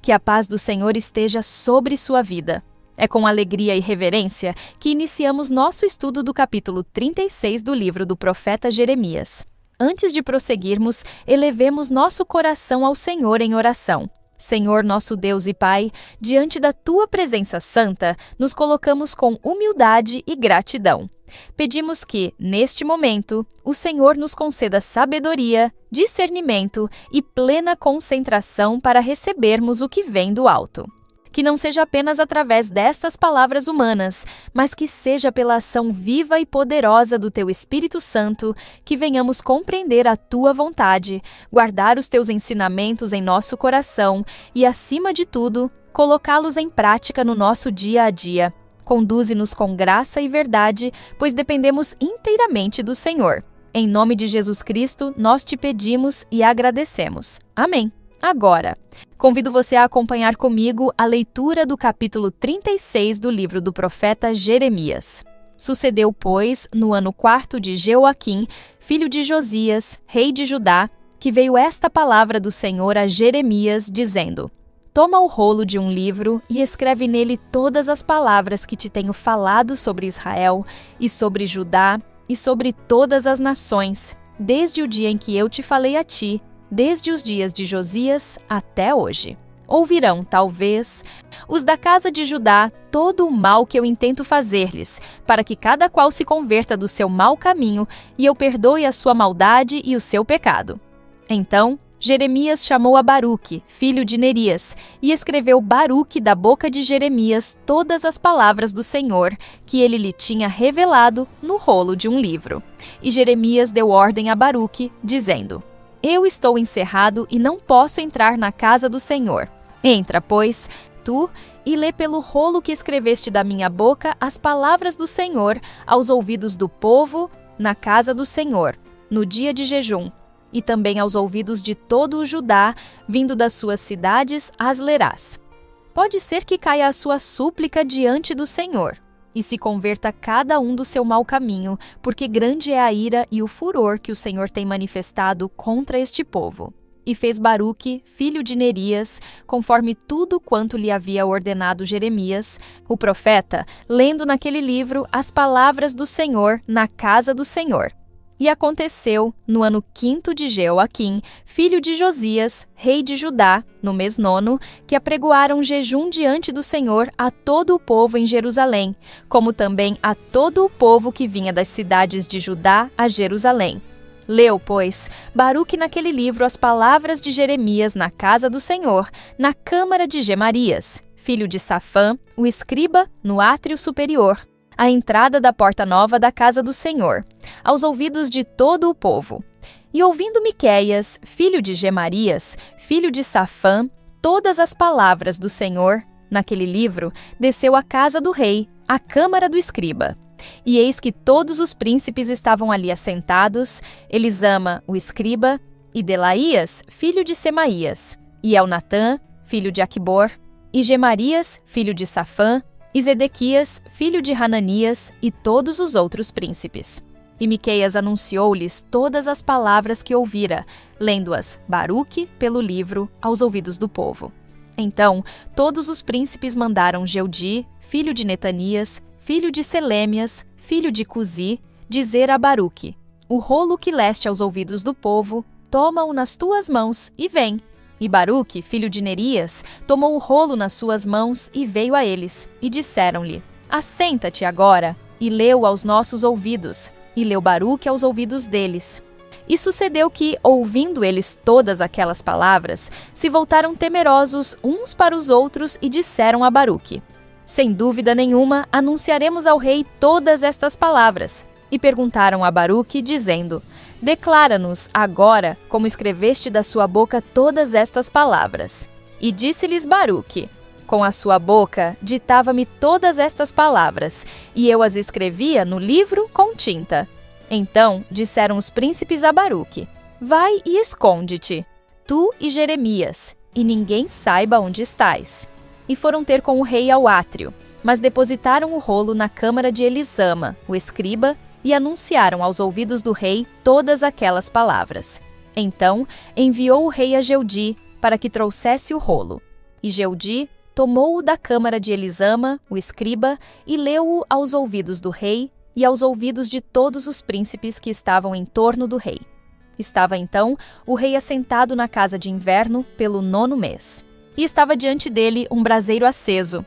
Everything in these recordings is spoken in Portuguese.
Que a paz do Senhor esteja sobre sua vida. É com alegria e reverência que iniciamos nosso estudo do capítulo 36 do livro do profeta Jeremias. Antes de prosseguirmos, elevemos nosso coração ao Senhor em oração. Senhor, nosso Deus e Pai, diante da Tua presença santa, nos colocamos com humildade e gratidão. Pedimos que, neste momento, o Senhor nos conceda sabedoria, discernimento e plena concentração para recebermos o que vem do alto. Que não seja apenas através destas palavras humanas, mas que seja pela ação viva e poderosa do Teu Espírito Santo que venhamos compreender a Tua vontade, guardar os Teus ensinamentos em nosso coração e, acima de tudo, colocá-los em prática no nosso dia a dia. Conduze-nos com graça e verdade, pois dependemos inteiramente do Senhor. Em nome de Jesus Cristo, nós te pedimos e agradecemos. Amém. Agora, convido você a acompanhar comigo a leitura do capítulo 36 do livro do profeta Jeremias. Sucedeu, pois, no ano 4º de Jeoaquim, filho de Josias, rei de Judá, que veio esta palavra do Senhor a Jeremias, dizendo: Toma o rolo de um livro e escreve nele todas as palavras que te tenho falado sobre Israel e sobre Judá e sobre todas as nações, desde o dia em que eu te falei a ti, desde os dias de Josias até hoje. Ouvirão, talvez, os da casa de Judá todo o mal que eu intento fazer-lhes, para que cada qual se converta do seu mau caminho e eu perdoe a sua maldade e o seu pecado. Então, Jeremias chamou a Baruque, filho de Nerias, e escreveu Baruque da boca de Jeremias todas as palavras do Senhor que ele lhe tinha revelado no rolo de um livro. E Jeremias deu ordem a Baruque, dizendo: Eu estou encerrado e não posso entrar na casa do Senhor. Entra, pois, tu, e lê pelo rolo que escreveste da minha boca as palavras do Senhor aos ouvidos do povo na casa do Senhor, no dia de jejum, e também aos ouvidos de todo o Judá, vindo das suas cidades, as lerás. Pode ser que caia a sua súplica diante do Senhor, e se converta cada um do seu mau caminho, porque grande é a ira e o furor que o Senhor tem manifestado contra este povo. E fez Baruque, filho de Nerias, conforme tudo quanto lhe havia ordenado Jeremias, o profeta, lendo naquele livro as palavras do Senhor na casa do Senhor. E aconteceu, no ano 5º de Jeoaquim, filho de Josias, rei de Judá, no mês 9º, que apregoaram jejum diante do Senhor a todo o povo em Jerusalém, como também a todo o povo que vinha das cidades de Judá a Jerusalém. Leu, pois, Baruque naquele livro as palavras de Jeremias na casa do Senhor, na câmara de Gemarias, filho de Safã, o escriba, no átrio superior, à entrada da porta nova da casa do Senhor, aos ouvidos de todo o povo. E ouvindo Miqueias, filho de Gemarias, filho de Safã, todas as palavras do Senhor, naquele livro, desceu à casa do rei, à câmara do escriba. E eis que todos os príncipes estavam ali assentados, Elisama, o escriba, e Delaías, filho de Semaías, e Elnatã, filho de Aquibor, e Gemarias, filho de Safã, e Zedequias, filho de Hananias, e todos os outros príncipes. E Miqueias anunciou-lhes todas as palavras que ouvira, lendo-as Baruque pelo livro aos ouvidos do povo. Então, todos os príncipes mandaram Jeudi, filho de Netanias, filho de Selêmias, filho de Cusi, dizer a Baruque: O rolo que leste aos ouvidos do povo, toma-o nas tuas mãos e vem. E Baruque, filho de Nerias, tomou o rolo nas suas mãos e veio a eles, e disseram-lhe: Assenta-te agora, e lê-o aos nossos ouvidos. E leu Baruque aos ouvidos deles. E sucedeu que, ouvindo eles todas aquelas palavras, se voltaram temerosos uns para os outros e disseram a Baruque: Sem dúvida nenhuma, anunciaremos ao rei todas estas palavras. E perguntaram a Baruque, dizendo: Declara-nos agora como escreveste da sua boca todas estas palavras. E disse-lhes Baruque: Com a sua boca ditava-me todas estas palavras, e eu as escrevia no livro com tinta. Então disseram os príncipes a Baruque: Vai e esconde-te, tu e Jeremias, e ninguém saiba onde estás. E foram ter com o rei ao átrio, mas depositaram o rolo na câmara de Elisama, o escriba, e anunciaram aos ouvidos do rei todas aquelas palavras. Então enviou o rei a Jeudi para que trouxesse o rolo. E Jeudi tomou-o da câmara de Elisama, o escriba, e leu-o aos ouvidos do rei e aos ouvidos de todos os príncipes que estavam em torno do rei. Estava então o rei assentado na casa de inverno pelo 9º mês. E estava diante dele um braseiro aceso.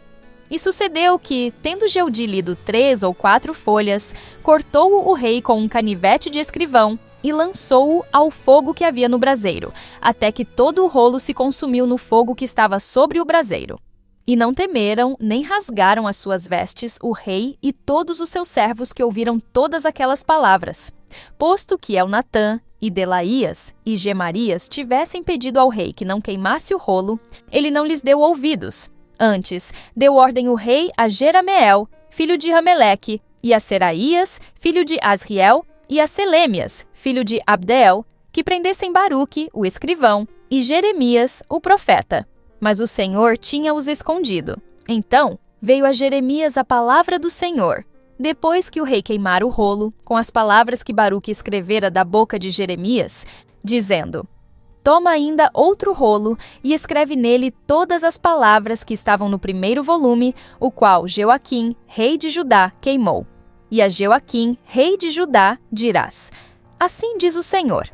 E sucedeu que, tendo Jeudi lido 3 ou 4 folhas, cortou-o o rei com um canivete de escrivão e lançou-o ao fogo que havia no braseiro, até que todo o rolo se consumiu no fogo que estava sobre o braseiro. E não temeram, nem rasgaram as suas vestes o rei e todos os seus servos que ouviram todas aquelas palavras, posto que Elnatã, e Delaías e Gemarias tivessem pedido ao rei que não queimasse o rolo, ele não lhes deu ouvidos. Antes, deu ordem o rei a Jerameel, filho de Rameleque, e a Seraías, filho de Asriel, e a Selêmias, filho de Abdeel, que prendessem Baruque, o escrivão, e Jeremias, o profeta. Mas o Senhor tinha-os escondido. Então, veio a Jeremias a palavra do Senhor, depois que o rei queimara o rolo, com as palavras que Baruque escrevera da boca de Jeremias, dizendo: Toma ainda outro rolo e escreve nele todas as palavras que estavam no primeiro volume, o qual Jeoaquim, rei de Judá, queimou. E a Jeoaquim, rei de Judá, dirás: Assim diz o Senhor: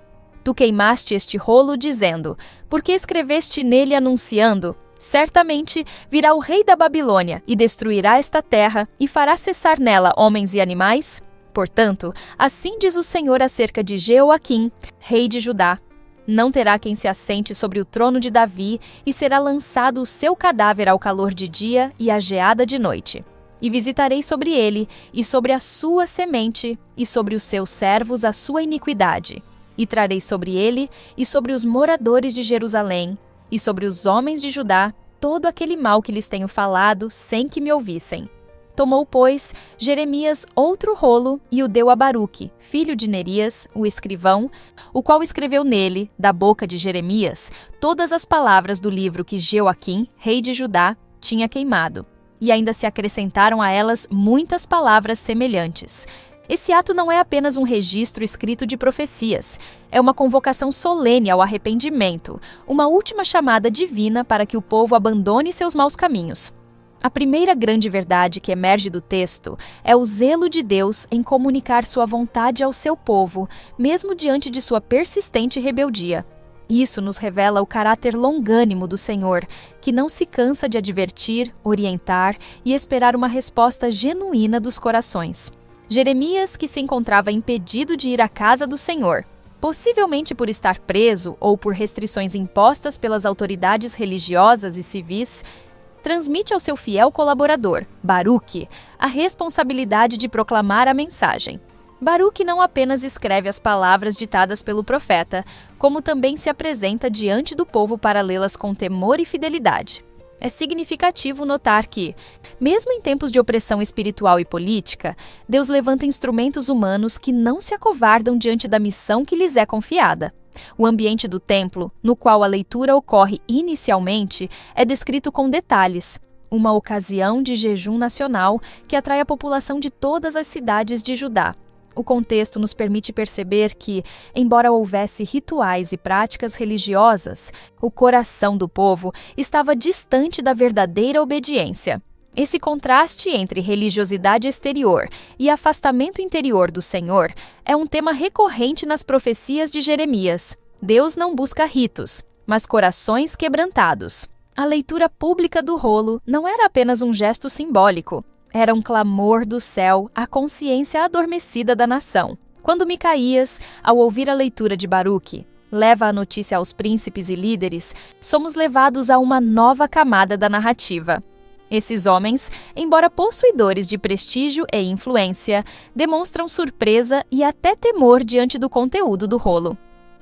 Tu queimaste este rolo, dizendo: Por que escreveste nele anunciando? Certamente virá o rei da Babilônia e destruirá esta terra e fará cessar nela homens e animais? Portanto, assim diz o Senhor acerca de Jeoaquim, rei de Judá: Não terá quem se assente sobre o trono de Davi, e será lançado o seu cadáver ao calor de dia e à geada de noite. E visitarei sobre ele, e sobre a sua semente, e sobre os seus servos a sua iniquidade. E trarei sobre ele, e sobre os moradores de Jerusalém, e sobre os homens de Judá, todo aquele mal que lhes tenho falado, sem que me ouvissem. Tomou, pois, Jeremias outro rolo e o deu a Baruque, filho de Nerias, o escrivão, o qual escreveu nele, da boca de Jeremias, todas as palavras do livro que Jeoaquim, rei de Judá, tinha queimado. E ainda se acrescentaram a elas muitas palavras semelhantes. Esse ato não é apenas um registro escrito de profecias, é uma convocação solene ao arrependimento, uma última chamada divina para que o povo abandone seus maus caminhos. A primeira grande verdade que emerge do texto é o zelo de Deus em comunicar sua vontade ao seu povo, mesmo diante de sua persistente rebeldia. Isso nos revela o caráter longânimo do Senhor, que não se cansa de advertir, orientar e esperar uma resposta genuína dos corações. Jeremias, que se encontrava impedido de ir à casa do Senhor, possivelmente por estar preso ou por restrições impostas pelas autoridades religiosas e civis, transmite ao seu fiel colaborador, Baruque, a responsabilidade de proclamar a mensagem. Baruque não apenas escreve as palavras ditadas pelo profeta, como também se apresenta diante do povo para lê-las com temor e fidelidade. É significativo notar que, mesmo em tempos de opressão espiritual e política, Deus levanta instrumentos humanos que não se acovardam diante da missão que lhes é confiada. O ambiente do templo, no qual a leitura ocorre inicialmente, é descrito com detalhes. Uma ocasião de jejum nacional que atrai a população de todas as cidades de Judá. O contexto nos permite perceber que, embora houvesse rituais e práticas religiosas, o coração do povo estava distante da verdadeira obediência. Esse contraste entre religiosidade exterior e afastamento interior do Senhor é um tema recorrente nas profecias de Jeremias. Deus não busca ritos, mas corações quebrantados. A leitura pública do rolo não era apenas um gesto simbólico. Era um clamor do céu à consciência adormecida da nação. Quando Micaías, ao ouvir a leitura de Baruque, leva a notícia aos príncipes e líderes, somos levados a uma nova camada da narrativa. Esses homens, embora possuidores de prestígio e influência, demonstram surpresa e até temor diante do conteúdo do rolo.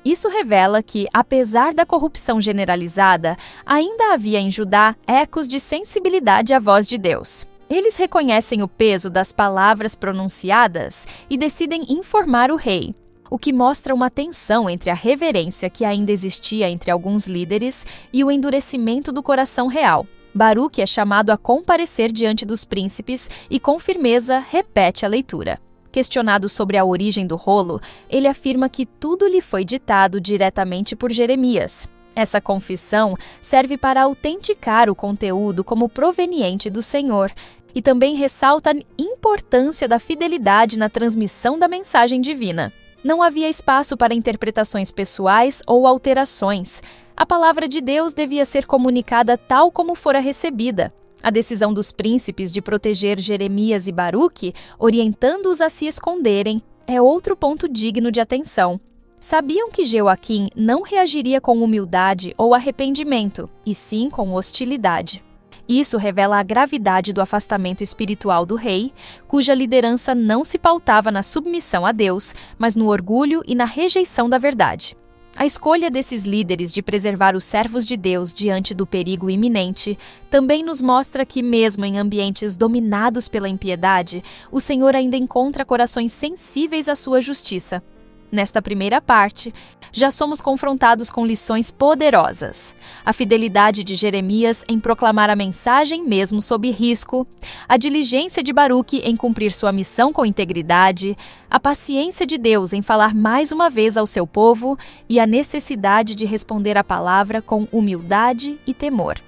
Isso revela que, apesar da corrupção generalizada, ainda havia em Judá ecos de sensibilidade à voz de Deus. Eles reconhecem o peso das palavras pronunciadas e decidem informar o rei, o que mostra uma tensão entre a reverência que ainda existia entre alguns líderes e o endurecimento do coração real. Baruque é chamado a comparecer diante dos príncipes e, com firmeza, repete a leitura. Questionado sobre a origem do rolo, ele afirma que tudo lhe foi ditado diretamente por Jeremias. Essa confissão serve para autenticar o conteúdo como proveniente do Senhor e também ressalta a importância da fidelidade na transmissão da mensagem divina. Não havia espaço para interpretações pessoais ou alterações. A palavra de Deus devia ser comunicada tal como fora recebida. A decisão dos príncipes de proteger Jeremias e Baruque, orientando-os a se esconderem, é outro ponto digno de atenção. Sabiam que Jeoaquim não reagiria com humildade ou arrependimento, e sim com hostilidade. Isso revela a gravidade do afastamento espiritual do rei, cuja liderança não se pautava na submissão a Deus, mas no orgulho e na rejeição da verdade. A escolha desses líderes de preservar os servos de Deus diante do perigo iminente também nos mostra que, mesmo em ambientes dominados pela impiedade, o Senhor ainda encontra corações sensíveis à sua justiça. Nesta primeira parte, já somos confrontados com lições poderosas. A fidelidade de Jeremias em proclamar a mensagem mesmo sob risco, a diligência de Baruque em cumprir sua missão com integridade, a paciência de Deus em falar mais uma vez ao seu povo e a necessidade de responder à palavra com humildade e temor.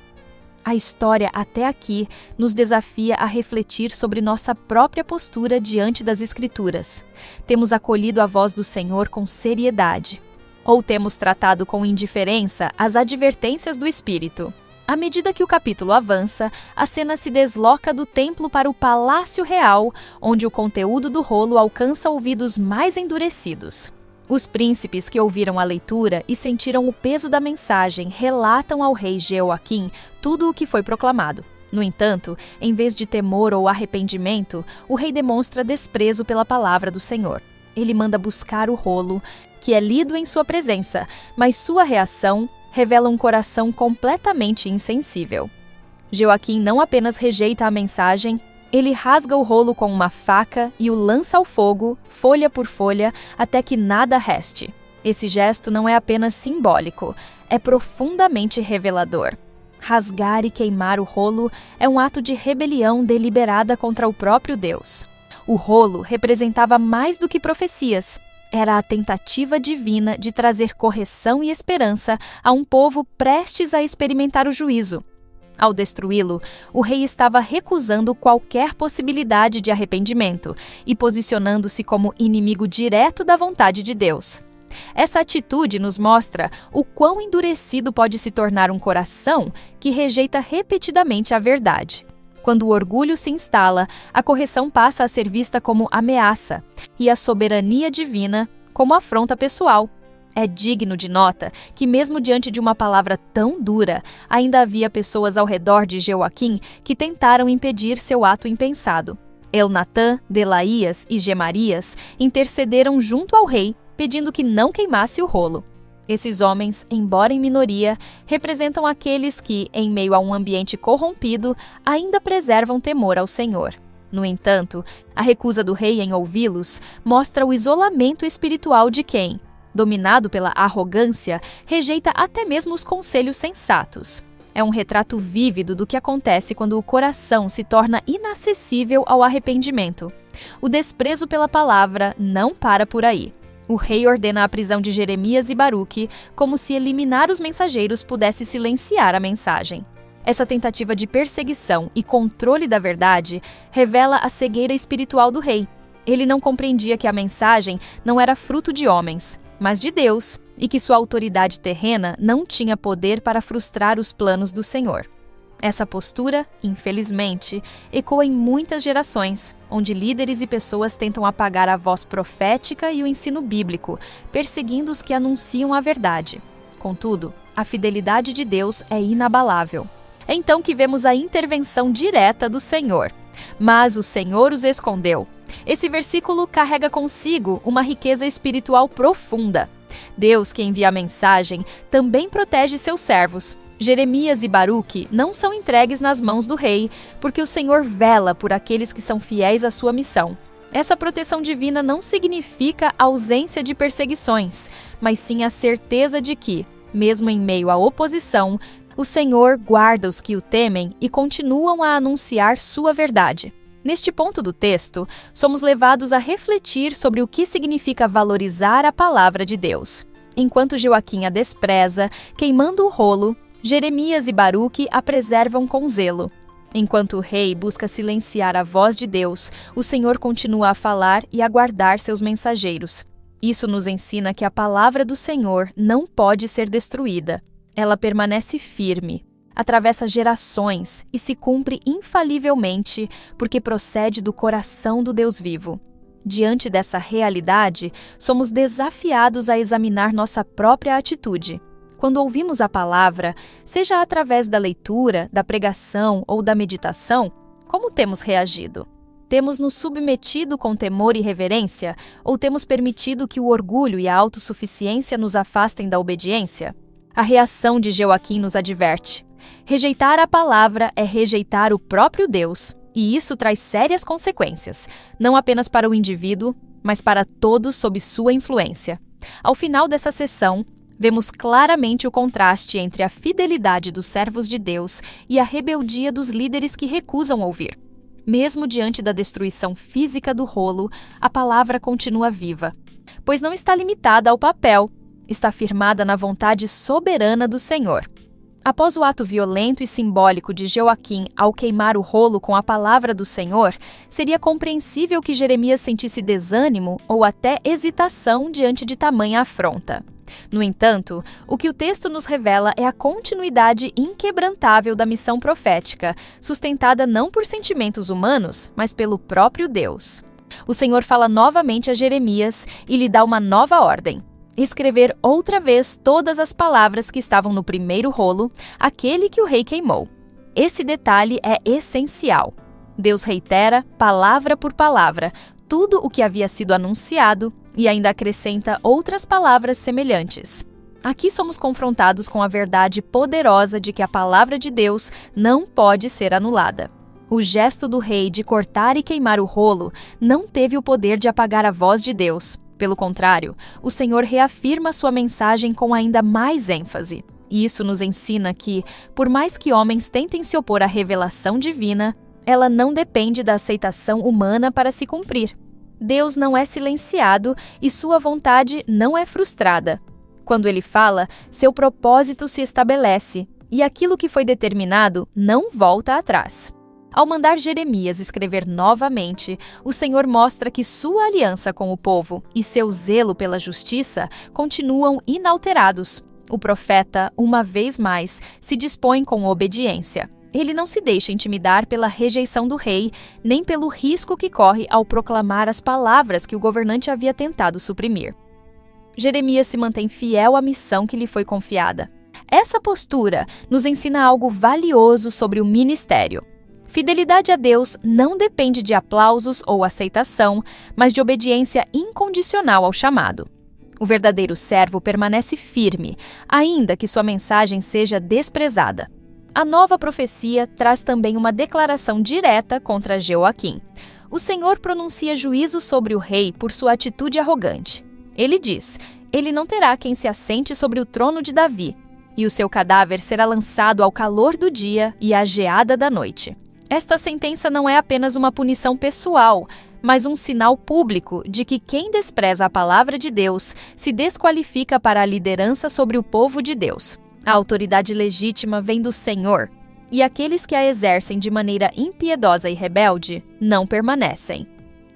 A história até aqui nos desafia a refletir sobre nossa própria postura diante das Escrituras. Temos acolhido a voz do Senhor com seriedade? Ou temos tratado com indiferença as advertências do Espírito? À medida que o capítulo avança, a cena se desloca do templo para o palácio real, onde o conteúdo do rolo alcança ouvidos mais endurecidos. Os príncipes que ouviram a leitura e sentiram o peso da mensagem relatam ao rei Jeoaquim tudo o que foi proclamado. No entanto, em vez de temor ou arrependimento, o rei demonstra desprezo pela palavra do Senhor. Ele manda buscar o rolo, que é lido em sua presença, mas sua reação revela um coração completamente insensível. Jeoaquim não apenas rejeita a mensagem, ele rasga o rolo com uma faca e o lança ao fogo, folha por folha, até que nada reste. Esse gesto não é apenas simbólico, é profundamente revelador. Rasgar e queimar o rolo é um ato de rebelião deliberada contra o próprio Deus. O rolo representava mais do que profecias. Era a tentativa divina de trazer correção e esperança a um povo prestes a experimentar o juízo. Ao destruí-lo, o rei estava recusando qualquer possibilidade de arrependimento e posicionando-se como inimigo direto da vontade de Deus. Essa atitude nos mostra o quão endurecido pode se tornar um coração que rejeita repetidamente a verdade. Quando o orgulho se instala, a correção passa a ser vista como ameaça e a soberania divina como afronta pessoal. É digno de nota que, mesmo diante de uma palavra tão dura, ainda havia pessoas ao redor de Jeoaquim que tentaram impedir seu ato impensado. Elnatã, Delaías e Gemarias intercederam junto ao rei, pedindo que não queimasse o rolo. Esses homens, embora em minoria, representam aqueles que, em meio a um ambiente corrompido, ainda preservam temor ao Senhor. No entanto, a recusa do rei em ouvi-los mostra o isolamento espiritual de quem, dominado pela arrogância, rejeita até mesmo os conselhos sensatos. É um retrato vívido do que acontece quando o coração se torna inacessível ao arrependimento. O desprezo pela palavra não para por aí. O rei ordena a prisão de Jeremias e Baruque, como se eliminar os mensageiros pudesse silenciar a mensagem. Essa tentativa de perseguição e controle da verdade revela a cegueira espiritual do rei. Ele não compreendia que a mensagem não era fruto de homens, mas de Deus, e que sua autoridade terrena não tinha poder para frustrar os planos do Senhor. Essa postura, infelizmente, ecoa em muitas gerações, onde líderes e pessoas tentam apagar a voz profética e o ensino bíblico, perseguindo os que anunciam a verdade. Contudo, a fidelidade de Deus é inabalável. É então que vemos a intervenção direta do Senhor. Mas o Senhor os escondeu. Esse versículo carrega consigo uma riqueza espiritual profunda. Deus, que envia a mensagem, também protege seus servos. Jeremias e Baruque não são entregues nas mãos do rei, porque o Senhor vela por aqueles que são fiéis à sua missão. Essa proteção divina não significa ausência de perseguições, mas sim a certeza de que, mesmo em meio à oposição, o Senhor guarda os que o temem e continuam a anunciar sua verdade. Neste ponto do texto, somos levados a refletir sobre o que significa valorizar a palavra de Deus. Enquanto Joaquim a despreza, queimando o rolo, Jeremias e Baruque a preservam com zelo. Enquanto o rei busca silenciar a voz de Deus, o Senhor continua a falar e a guardar seus mensageiros. Isso nos ensina que a palavra do Senhor não pode ser destruída. Ela permanece firme, atravessa gerações e se cumpre infalivelmente porque procede do coração do Deus vivo. Diante dessa realidade, somos desafiados a examinar nossa própria atitude. Quando ouvimos a palavra, seja através da leitura, da pregação ou da meditação, como temos reagido? Temos nos submetido com temor e reverência, ou temos permitido que o orgulho e a autossuficiência nos afastem da obediência? A reação de Joaquim nos adverte. Rejeitar a palavra é rejeitar o próprio Deus, e isso traz sérias consequências, não apenas para o indivíduo, mas para todos sob sua influência. Ao final dessa sessão, vemos claramente o contraste entre a fidelidade dos servos de Deus e a rebeldia dos líderes que recusam ouvir. Mesmo diante da destruição física do rolo, a palavra continua viva, pois não está limitada ao papel, está firmada na vontade soberana do Senhor. Após o ato violento e simbólico de Joaquim ao queimar o rolo com a palavra do Senhor, seria compreensível que Jeremias sentisse desânimo ou até hesitação diante de tamanha afronta. No entanto, o que o texto nos revela é a continuidade inquebrantável da missão profética, sustentada não por sentimentos humanos, mas pelo próprio Deus. O Senhor fala novamente a Jeremias e lhe dá uma nova ordem: escrever outra vez todas as palavras que estavam no primeiro rolo, aquele que o rei queimou. Esse detalhe é essencial. Deus reitera, palavra por palavra, tudo o que havia sido anunciado e ainda acrescenta outras palavras semelhantes. Aqui somos confrontados com a verdade poderosa de que a palavra de Deus não pode ser anulada. O gesto do rei de cortar e queimar o rolo não teve o poder de apagar a voz de Deus. Pelo contrário, o Senhor reafirma sua mensagem com ainda mais ênfase. E isso nos ensina que, por mais que homens tentem se opor à revelação divina, ela não depende da aceitação humana para se cumprir. Deus não é silenciado e sua vontade não é frustrada. Quando ele fala, seu propósito se estabelece, e aquilo que foi determinado não volta atrás. Ao mandar Jeremias escrever novamente, o Senhor mostra que sua aliança com o povo e seu zelo pela justiça continuam inalterados. O profeta, uma vez mais, se dispõe com obediência. Ele não se deixa intimidar pela rejeição do rei, nem pelo risco que corre ao proclamar as palavras que o governante havia tentado suprimir. Jeremias se mantém fiel à missão que lhe foi confiada. Essa postura nos ensina algo valioso sobre o ministério. Fidelidade a Deus não depende de aplausos ou aceitação, mas de obediência incondicional ao chamado. O verdadeiro servo permanece firme, ainda que sua mensagem seja desprezada. A nova profecia traz também uma declaração direta contra Joaquim. O Senhor pronuncia juízo sobre o rei por sua atitude arrogante. Ele diz: ele não terá quem se assente sobre o trono de Davi, e o seu cadáver será lançado ao calor do dia e à geada da noite. Esta sentença não é apenas uma punição pessoal, mas um sinal público de que quem despreza a palavra de Deus se desqualifica para a liderança sobre o povo de Deus. A autoridade legítima vem do Senhor, e aqueles que a exercem de maneira impiedosa e rebelde não permanecem.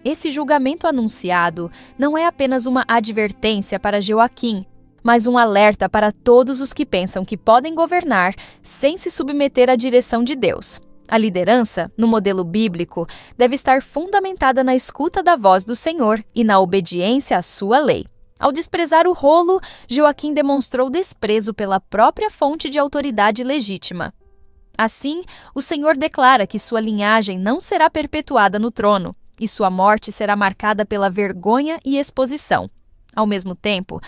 Esse julgamento anunciado não é apenas uma advertência para Joaquim, mas um alerta para todos os que pensam que podem governar sem se submeter à direção de Deus. A liderança, no modelo bíblico, deve estar fundamentada na escuta da voz do Senhor e na obediência à sua lei. Ao desprezar o rolo, Joaquim demonstrou desprezo pela própria fonte de autoridade legítima. Assim, o Senhor declara que sua linhagem não será perpetuada no trono, e sua morte será marcada pela vergonha e exposição. Ao mesmo tempo,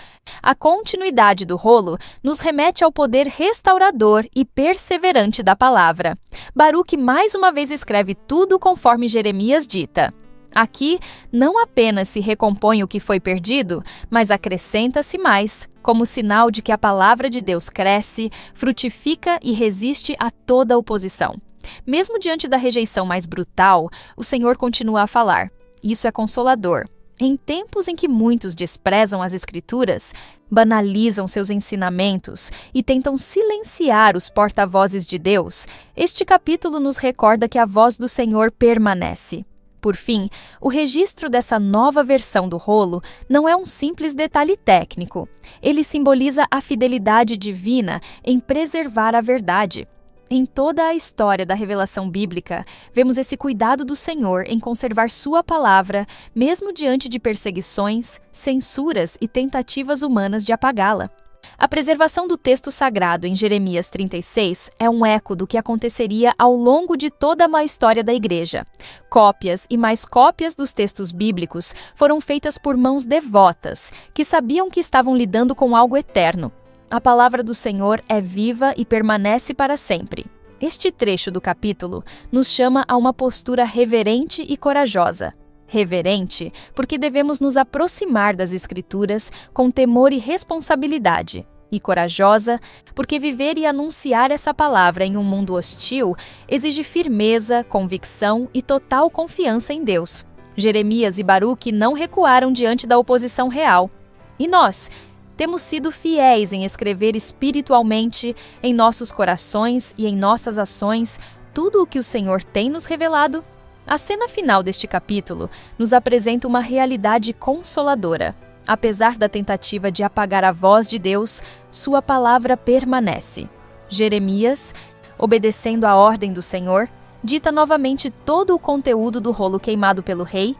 a continuidade do rolo nos remete ao poder restaurador e perseverante da palavra. Baruque mais uma vez escreve tudo conforme Jeremias dita. Aqui, não apenas se recompõe o que foi perdido, mas acrescenta-se mais, como sinal de que a palavra de Deus cresce, frutifica e resiste a toda oposição. Mesmo diante da rejeição mais brutal, o Senhor continua a falar. Isso é consolador. Em tempos em que muitos desprezam as Escrituras, banalizam seus ensinamentos e tentam silenciar os porta-vozes de Deus, este capítulo nos recorda que a voz do Senhor permanece. Por fim, o registro dessa nova versão do rolo não é um simples detalhe técnico. Ele simboliza a fidelidade divina em preservar a verdade. Em toda a história da revelação bíblica, vemos esse cuidado do Senhor em conservar sua palavra, mesmo diante de perseguições, censuras e tentativas humanas de apagá-la. A preservação do texto sagrado em Jeremias 36 é um eco do que aconteceria ao longo de toda a história da Igreja. Cópias e mais cópias dos textos bíblicos foram feitas por mãos devotas, que sabiam que estavam lidando com algo eterno. A palavra do Senhor é viva e permanece para sempre. Este trecho do capítulo nos chama a uma postura reverente e corajosa. Reverente, porque devemos nos aproximar das Escrituras com temor e responsabilidade. E corajosa, porque viver e anunciar essa palavra em um mundo hostil exige firmeza, convicção e total confiança em Deus. Jeremias e Baruque não recuaram diante da oposição real. E nós? Temos sido fiéis em escrever espiritualmente, em nossos corações e em nossas ações, tudo o que o Senhor tem nos revelado? A cena final deste capítulo nos apresenta uma realidade consoladora. Apesar da tentativa de apagar a voz de Deus, sua palavra permanece. Jeremias, obedecendo à ordem do Senhor, dita novamente todo o conteúdo do rolo queimado pelo rei,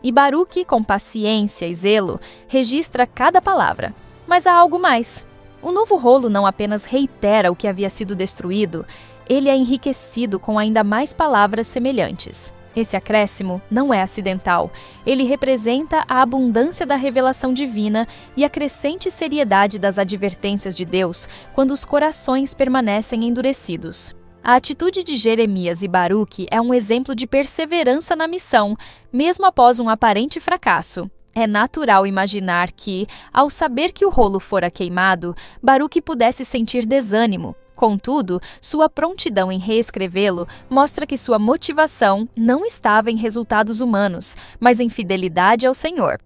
e Baruque, com paciência e zelo, registra cada palavra. Mas há algo mais. O novo rolo não apenas reitera o que havia sido destruído, ele é enriquecido com ainda mais palavras semelhantes. Esse acréscimo não é acidental. Ele representa a abundância da revelação divina e a crescente seriedade das advertências de Deus quando os corações permanecem endurecidos. A atitude de Jeremias e Baruque é um exemplo de perseverança na missão, mesmo após um aparente fracasso. É natural imaginar que, ao saber que o rolo fora queimado, Baruque pudesse sentir desânimo. Contudo, sua prontidão em reescrevê-lo mostra que sua motivação não estava em resultados humanos, mas em fidelidade ao Senhor.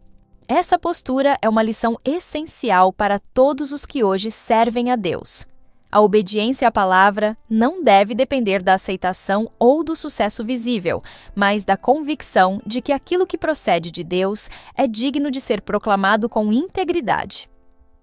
Essa postura é uma lição essencial para todos os que hoje servem a Deus. A obediência à palavra não deve depender da aceitação ou do sucesso visível, mas da convicção de que aquilo que procede de Deus é digno de ser proclamado com integridade.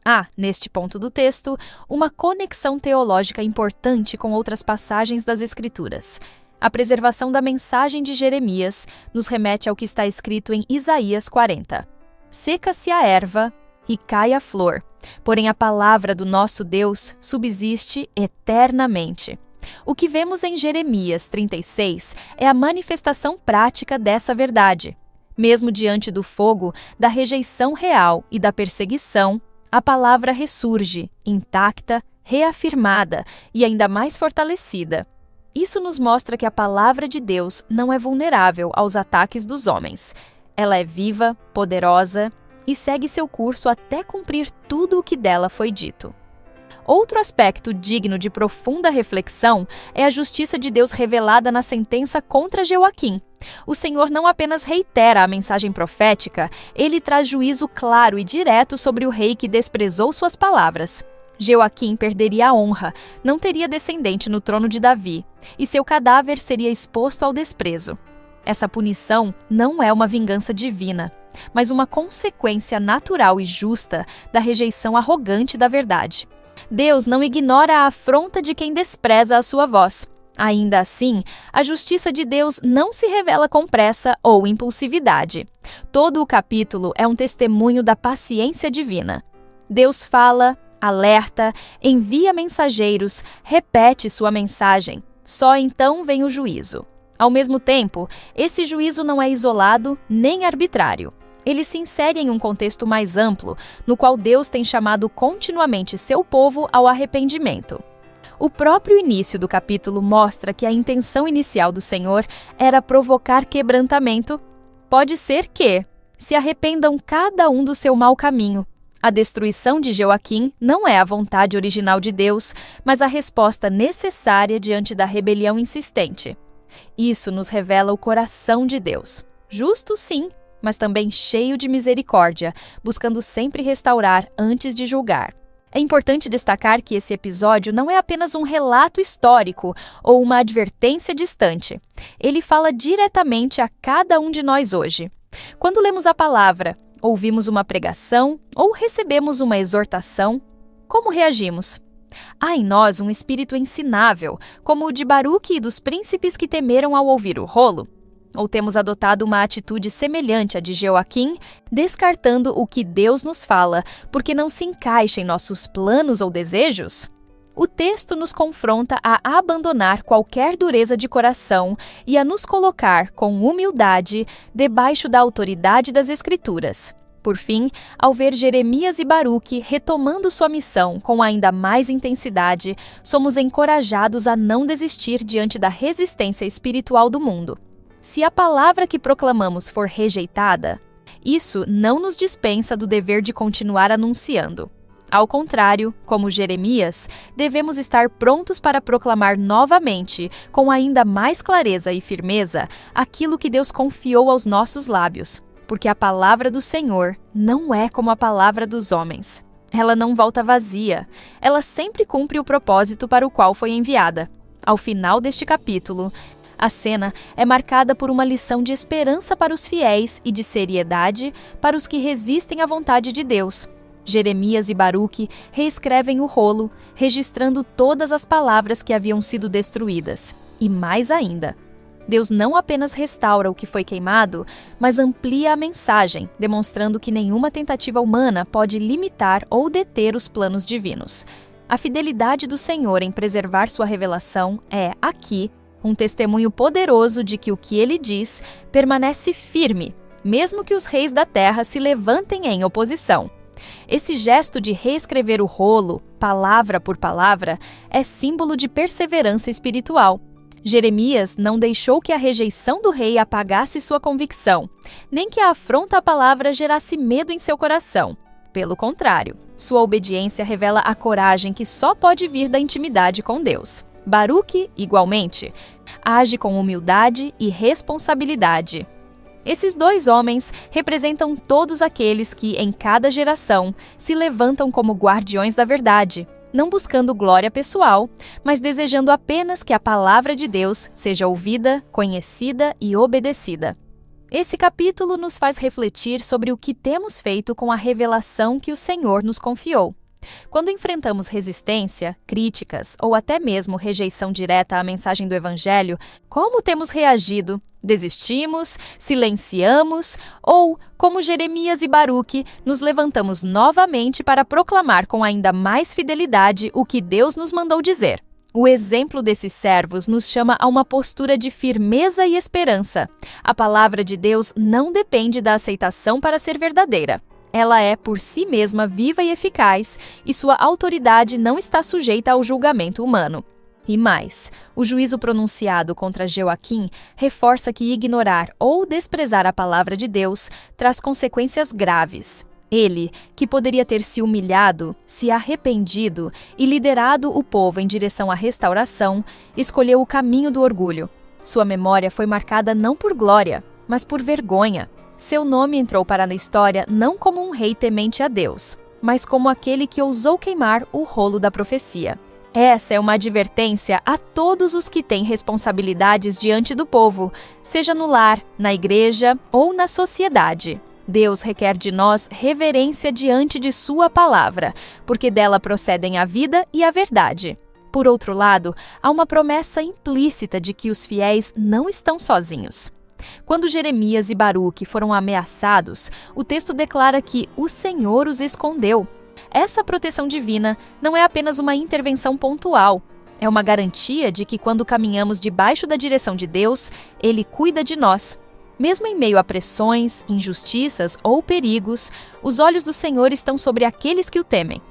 Há, neste ponto do texto, uma conexão teológica importante com outras passagens das Escrituras. A preservação da mensagem de Jeremias nos remete ao que está escrito em Isaías 40. Seca-se a erva e cai a flor, porém a palavra do nosso Deus subsiste eternamente. O que vemos em Jeremias 36 é a manifestação prática dessa verdade. Mesmo diante do fogo, da rejeição real e da perseguição, a palavra ressurge, intacta, reafirmada e ainda mais fortalecida. Isso nos mostra que a palavra de Deus não é vulnerável aos ataques dos homens. Ela é viva, poderosa e segue seu curso até cumprir tudo o que dela foi dito. Outro aspecto digno de profunda reflexão é a justiça de Deus revelada na sentença contra Jeoaquim. O Senhor não apenas reitera a mensagem profética, ele traz juízo claro e direto sobre o rei que desprezou suas palavras. Jeoaquim perderia a honra, não teria descendente no trono de Davi, e seu cadáver seria exposto ao desprezo. Essa punição não é uma vingança divina, mas uma consequência natural e justa da rejeição arrogante da verdade. Deus não ignora a afronta de quem despreza a sua voz. Ainda assim, a justiça de Deus não se revela com pressa ou impulsividade. Todo o capítulo é um testemunho da paciência divina. Deus fala, alerta, envia mensageiros, repete sua mensagem. Só então vem o juízo. Ao mesmo tempo, esse juízo não é isolado nem arbitrário. Ele se insere em um contexto mais amplo, no qual Deus tem chamado continuamente seu povo ao arrependimento. O próprio início do capítulo mostra que a intenção inicial do Senhor era provocar quebrantamento. Pode ser que se arrependam cada um do seu mau caminho. A destruição de Jeoaquim não é a vontade original de Deus, mas a resposta necessária diante da rebelião insistente. Isso nos revela o coração de Deus. Justo, sim, mas também cheio de misericórdia, buscando sempre restaurar antes de julgar. É importante destacar que esse episódio não é apenas um relato histórico ou uma advertência distante. Ele fala diretamente a cada um de nós hoje. Quando lemos a palavra, ouvimos uma pregação ou recebemos uma exortação, como reagimos? Há em nós um espírito ensinável, como o de Baruque e dos príncipes que temeram ao ouvir o rolo? Ou temos adotado uma atitude semelhante à de Joaquim, descartando o que Deus nos fala, porque não se encaixa em nossos planos ou desejos? O texto nos confronta a abandonar qualquer dureza de coração e a nos colocar, com humildade, debaixo da autoridade das Escrituras. Por fim, ao ver Jeremias e Baruque retomando sua missão com ainda mais intensidade, somos encorajados a não desistir diante da resistência espiritual do mundo. Se a palavra que proclamamos for rejeitada, isso não nos dispensa do dever de continuar anunciando. Ao contrário, como Jeremias, devemos estar prontos para proclamar novamente, com ainda mais clareza e firmeza, aquilo que Deus confiou aos nossos lábios, porque a palavra do Senhor não é como a palavra dos homens. Ela não volta vazia, ela sempre cumpre o propósito para o qual foi enviada. Ao final deste capítulo, a cena é marcada por uma lição de esperança para os fiéis e de seriedade para os que resistem à vontade de Deus. Jeremias e Baruque reescrevem o rolo, registrando todas as palavras que haviam sido destruídas. E mais ainda, Deus não apenas restaura o que foi queimado, mas amplia a mensagem, demonstrando que nenhuma tentativa humana pode limitar ou deter os planos divinos. A fidelidade do Senhor em preservar sua revelação é, aqui, um testemunho poderoso de que o que ele diz permanece firme, mesmo que os reis da terra se levantem em oposição. Esse gesto de reescrever o rolo, palavra por palavra, é símbolo de perseverança espiritual. Jeremias não deixou que a rejeição do rei apagasse sua convicção, nem que a afronta à palavra gerasse medo em seu coração. Pelo contrário, sua obediência revela a coragem que só pode vir da intimidade com Deus. Baruque, igualmente, age com humildade e responsabilidade. Esses dois homens representam todos aqueles que, em cada geração, se levantam como guardiões da verdade, não buscando glória pessoal, mas desejando apenas que a palavra de Deus seja ouvida, conhecida e obedecida. Esse capítulo nos faz refletir sobre o que temos feito com a revelação que o Senhor nos confiou. Quando enfrentamos resistência, críticas ou até mesmo rejeição direta à mensagem do Evangelho, como temos reagido? Desistimos? Silenciamos? Ou, como Jeremias e Baruque, nos levantamos novamente para proclamar com ainda mais fidelidade o que Deus nos mandou dizer? O exemplo desses servos nos chama a uma postura de firmeza e esperança. A palavra de Deus não depende da aceitação para ser verdadeira. Ela é, por si mesma, viva e eficaz, e sua autoridade não está sujeita ao julgamento humano. E mais, o juízo pronunciado contra Joaquim reforça que ignorar ou desprezar a palavra de Deus traz consequências graves. Ele, que poderia ter se humilhado, se arrependido e liderado o povo em direção à restauração, escolheu o caminho do orgulho. Sua memória foi marcada não por glória, mas por vergonha. Seu nome entrou para a história não como um rei temente a Deus, mas como aquele que ousou queimar o rolo da profecia. Essa é uma advertência a todos os que têm responsabilidades diante do povo, seja no lar, na igreja ou na sociedade. Deus requer de nós reverência diante de sua palavra, porque dela procedem a vida e a verdade. Por outro lado, há uma promessa implícita de que os fiéis não estão sozinhos. Quando Jeremias e Baruque foram ameaçados, o texto declara que o Senhor os escondeu. Essa proteção divina não é apenas uma intervenção pontual, é uma garantia de que quando caminhamos debaixo da direção de Deus, Ele cuida de nós. Mesmo em meio a pressões, injustiças ou perigos, os olhos do Senhor estão sobre aqueles que o temem.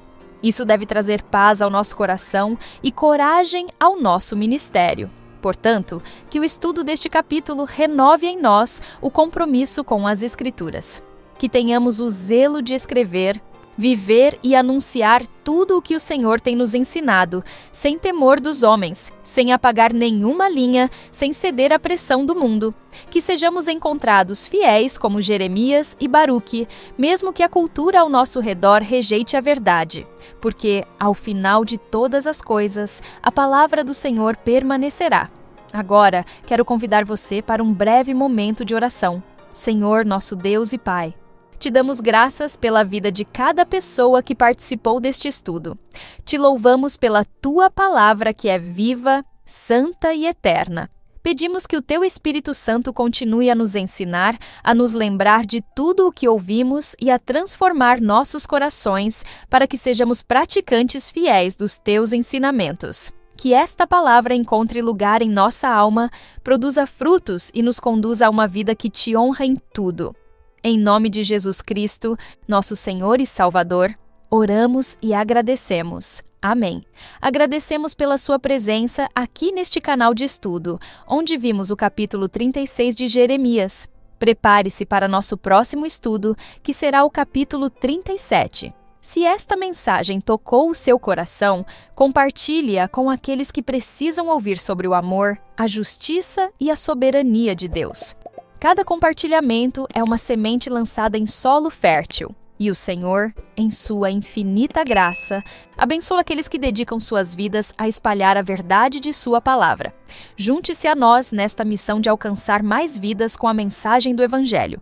Isso deve trazer paz ao nosso coração e coragem ao nosso ministério. Portanto, que o estudo deste capítulo renove em nós o compromisso com as Escrituras. Que tenhamos o zelo de escrever, viver e anunciar tudo o que o Senhor tem nos ensinado, sem temor dos homens, sem apagar nenhuma linha, sem ceder à pressão do mundo. Que sejamos encontrados fiéis como Jeremias e Baruque, mesmo que a cultura ao nosso redor rejeite a verdade, porque, ao final de todas as coisas, a palavra do Senhor permanecerá. Agora, quero convidar você para um breve momento de oração. Senhor, nosso Deus e Pai, te damos graças pela vida de cada pessoa que participou deste estudo. Te louvamos pela Tua palavra que é viva, santa e eterna. Pedimos que o Teu Espírito Santo continue a nos ensinar, a nos lembrar de tudo o que ouvimos e a transformar nossos corações para que sejamos praticantes fiéis dos Teus ensinamentos. Que esta palavra encontre lugar em nossa alma, produza frutos e nos conduza a uma vida que Te honra em tudo. Em nome de Jesus Cristo, nosso Senhor e Salvador, oramos e agradecemos. Amém. Agradecemos pela sua presença aqui neste canal de estudo, onde vimos o capítulo 36 de Jeremias. Prepare-se para nosso próximo estudo, que será o capítulo 37. Se esta mensagem tocou o seu coração, compartilhe-a com aqueles que precisam ouvir sobre o amor, a justiça e a soberania de Deus. Cada compartilhamento é uma semente lançada em solo fértil. E o Senhor, em sua infinita graça, abençoa aqueles que dedicam suas vidas a espalhar a verdade de sua palavra. Junte-se a nós nesta missão de alcançar mais vidas com a mensagem do Evangelho.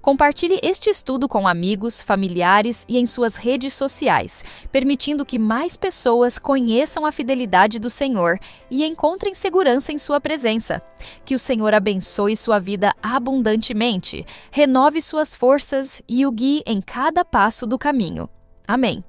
Compartilhe este estudo com amigos, familiares e em suas redes sociais, permitindo que mais pessoas conheçam a fidelidade do Senhor e encontrem segurança em sua presença. Que o Senhor abençoe sua vida abundantemente, renove suas forças e o guie em cada passo do caminho. Amém.